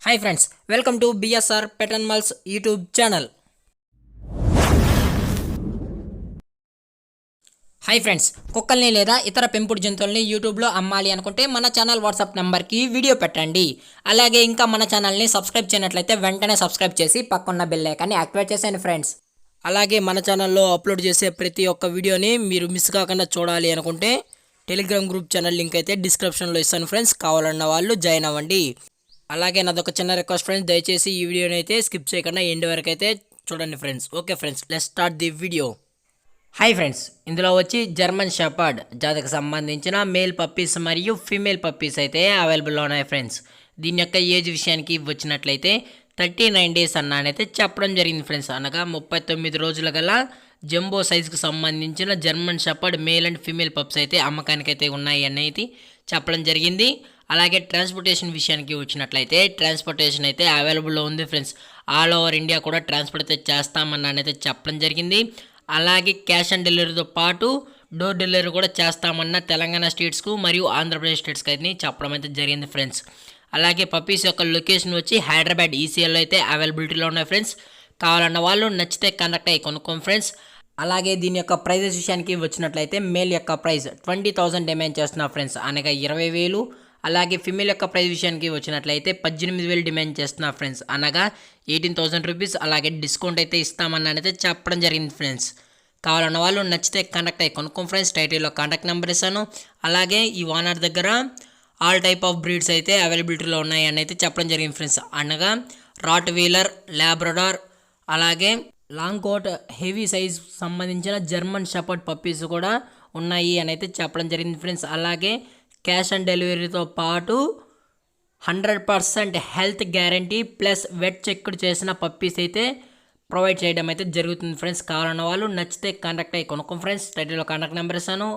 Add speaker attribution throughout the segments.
Speaker 1: Hi friends, welcome to BSR pet animals YouTube channel. Hi friends, కుక్కల్ని లేదా ఇతర పెంపుడు జంతువుల్ని యూట్యూబ్లో అమ్మాలి అనుకుంటే మన ఛానల్ వాట్సాప్ నెంబర్కి వీడియో పెట్టండి. అలాగే ఇంకా మన ఛానల్ని సబ్స్క్రైబ్ చేయనట్లయితే వెంటనే సబ్స్క్రైబ్ చేసి పక్కన్న బెల్ ఐకాన్ని యాక్టివేట్ చేసేయండి ఫ్రెండ్స్. అలాగే మన ఛానల్లో అప్లోడ్ చేసే ప్రతి ఒక్క వీడియోని మీరు మిస్ కాకుండా చూడాలి అనుకుంటే టెలిగ్రామ్ గ్రూప్ ఛానల్ లింక్ అయితే డిస్క్రిప్షన్లో ఇస్తాను ఫ్రెండ్స్, కావాలన్న వాళ్ళు జాయిన్ అవ్వండి. అలాగే నాదొక చిన్న రిక్వెస్ట్ ఫ్రెండ్స్, దయచేసి ఈ వీడియోని అయితే స్కిప్ చేయకుండా ఎండ్ వరకు అయితే చూడండి friends. Okay friends, let's start the video. Hi friends, ఇందులో వచ్చి జర్మన్ షెపర్డ్ జాతికి సంబంధించిన మేల్ పప్పీస్ మరియు ఫీమేల్ పప్పీస్ అయితే అవైలబుల్లో ఉన్నాయి ఫ్రెండ్స్. దీని యొక్క ఏజ్ విషయానికి వచ్చినట్లయితే 39 days అన్నానైతే చెప్పడం జరిగింది ఫ్రెండ్స్. అనగా 39 రోజుల గల జంబో సైజ్కి సంబంధించిన German shepherd male and female pups అయితే అమ్మకానికి అయితే ఉన్నాయి అనేది చెప్పడం జరిగింది. అలాగే ట్రాన్స్పోర్టేషన్ విషయానికి వచ్చినట్లయితే ట్రాన్స్పోర్టేషన్ అయితే అవైలబుల్లో ఉంది ఫ్రెండ్స్. ఆల్ ఓవర్ ఇండియా కూడా ట్రాన్స్పోర్ట్ అయితే చేస్తామన్నానైతే చెప్పడం జరిగింది. అలాగే క్యాష్ ఆన్ డెలివరీతో పాటు డోర్ డెలివరీ కూడా చేస్తామన్న తెలంగాణ స్టేట్స్కు మరియు ఆంధ్రప్రదేశ్ స్టేట్స్కి అయితే చెప్పడం అయితే జరిగింది ఫ్రెండ్స్. అలాగే పప్పీస్ యొక్క లొకేషన్ వచ్చి హైదరాబాద్ ఈసీఎల్లో అయితే అవైలబిలిటీలో ఉన్నాయి ఫ్రెండ్స్. కావాలన్న వాళ్ళు నచ్చితే కనెక్ట్ అయ్యి కొనుక్కోండి ఫ్రెండ్స్. అలాగే దీని యొక్క ప్రైజెస్ విషయానికి వచ్చినట్లయితే మేల్ యొక్క ప్రైస్ 20,000 డిమాండ్ చేస్తున్నారు ఫ్రెండ్స్, అనగా 20,000. అలాగే ఫిమేల్ యొక్క ప్రైస్ విషయానికి వచ్చినట్లయితే 18,000 డిమాండ్ చేస్తున్నారు ఫ్రెండ్స్, అనగా 18,000 రూపీస్. అలాగే డిస్కౌంట్ అయితే ఇస్తామన్నైతే చెప్పడం జరిగింది ఫ్రెండ్స్. కావాలన్న వాళ్ళు నచ్చితే కాంటాక్ట్ అయ్యి కొనుక్కోండి ఫ్రెండ్స్. టైటిల్లో కాంటాక్ట్ నెంబర్ ఇస్తాను. అలాగే ఈ ఓనర్ దగ్గర ఆల్ టైప్ ఆఫ్ బ్రీడ్స్ అయితే అవైలబిలిటీలో ఉన్నాయి అని అయితే చెప్పడం జరిగింది ఫ్రెండ్స్, అనగా రాట్ వీలర్, ల్యాబ్రడార్, అలాగే లాంగ్ కోట్, హెవీ సైజ్ సంబంధించిన జర్మన్ షెపర్డ్ పప్పీస్ కూడా ఉన్నాయి అని అయితే చెప్పడం జరిగింది ఫ్రెండ్స్. అలాగే క్యాష్ ఆన్ డెలివరీతో పాటు 100% health guarantee plus vet check చేసిన పప్పీస్ అయితే ప్రొవైడ్ చేయడం అయితే జరుగుతుంది ఫ్రెండ్స్. కావాలన్న వాళ్ళు నచ్చితే కాంటాక్ట్ అయ్యి కొనుక్కోండి ఫ్రెండ్స్. టైటిల్లో కాంటాక్ట్ నెంబర్ ఇస్తాను.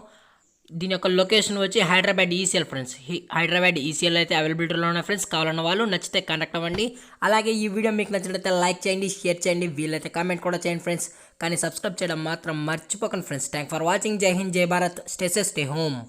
Speaker 1: దీని యొక్క లొకేషన్ వచ్చి Hyderabad ECL friends. Hyderabad ECL అయితే అవైలబిలిటీలో ఉన్నాయి ఫ్రెండ్స్. కావాలన్న వాళ్ళు నచ్చితే కాంటాక్ట్ అవ్వండి. అలాగే ఈ వీడియో మీకు నచ్చినట్లయితే లైక్ చేయండి, షేర్ చేయండి, వీలైతే కామెంట్ కూడా చేయండి ఫ్రెండ్స్. కానీ సబ్స్క్రైబ్ చేయడం మాత్రం మర్చిపోకండి ఫ్రెండ్స్. Thank for watching. జై హింద్, జై Bharat. Stay safe, stay home.